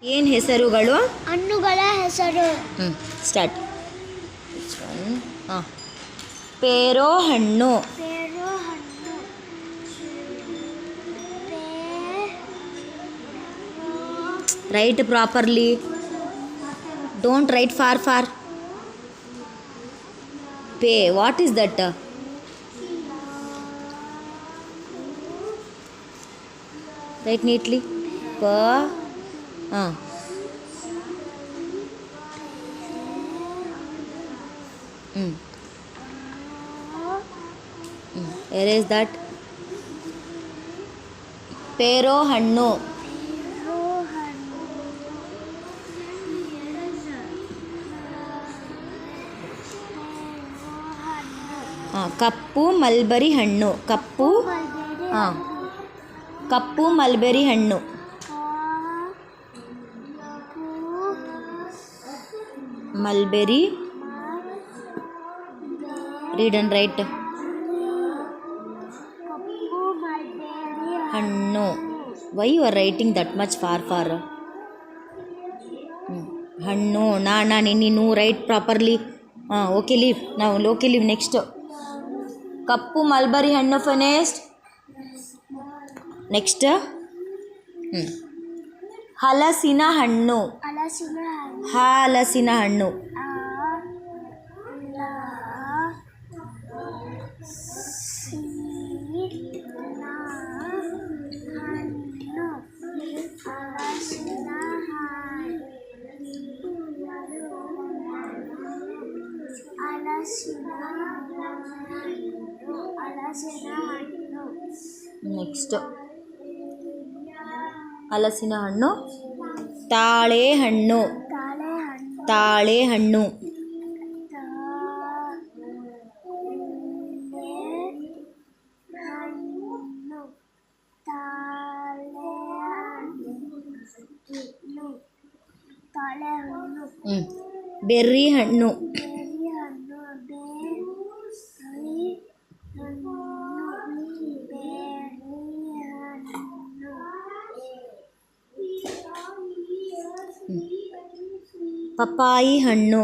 ಏನು ಹೆಸರುಗಳು? ಹಣ್ಣುಗಳ ಹೆಸರು. ಸ್ಟಾರ್ಟ್. ಹಾಂ. ಪೇರೋ ಹಣ್ಣು. ಪೇರು ಹಣ್ಣು. Right properly. Don't right for. Pay. What is that? Write neatly. ಪ. ಹಾಂ. Erase that. ಪೇರೋ ಹಣ್ಣು. ಕಪ್ಪು ಮಲ್ಬರಿ ಹಣ್ಣು. ಕಪ್ಪು. ಹಾಂ. ಕಪ್ಪು ಮಲ್ಬೆರಿ ಹಣ್ಣು. ಮಲ್ಬೆರಿ. Read and write. ಹಣ್ಣು. Why you are writing that much for? ಹಣ್ಣು. ನೀನು ರೈಟ್ ಪ್ರಾಪರ್ಲಿ. ಹಾಂ. Okay leave. ನಾವು ಓಕೆ ಲೀವ್. ನೆಕ್ಸ್ಟ್. ಕಪ್ಪು ಮಲ್ಬರಿ ಹಣ್ಣು ಫಿನಿಶ್ಡ್. ನೆಕ್ಸ್ಟ್. ಹಲಸಿನ ಹಣ್ಣು. ಹಲಸಿನ ಹಣ್ಣು. ನೆಕ್ಸ್ಟ್. ಹಲಸಿನ ಹಣ್ಣು. ತಾಳೆ ಹಣ್ಣು. ತಾಳೆ ಹಣ್ಣು. ಬೆರ್ರಿ ಹಣ್ಣು. ಪಪ್ಪಾಯಿ ಹಣ್ಣು.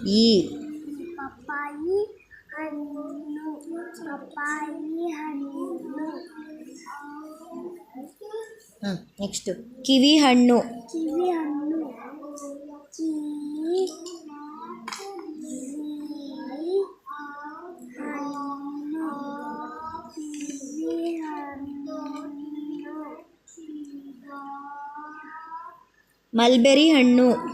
ಈ. ಪಪ್ಪಾಯಿ ಹಣ್ಣು. ನೆಕ್ಸ್ಟ್. ಕಿವಿ ಹಣ್ಣು. ಮಲ್ಬೆರಿ ಹಣ್ಣು.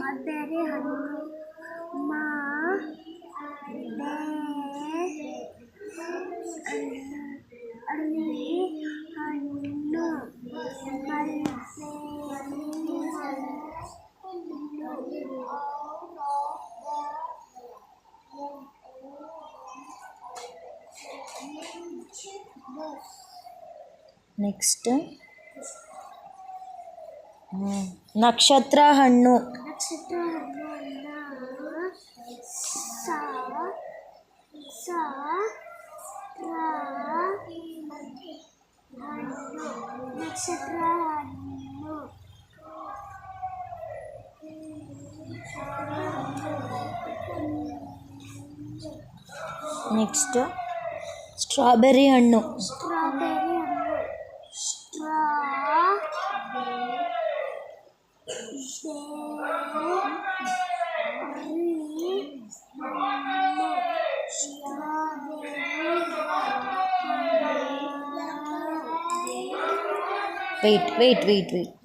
ನೆಕ್ಸ್ಟ್. ನಕ್ಷತ್ರ ಹಣ್ಣು. ನೆಕ್ಸ್ಟ್. ಸ್ಟ್ರಾಬೆರಿ ಹಣ್ಣು. Wait.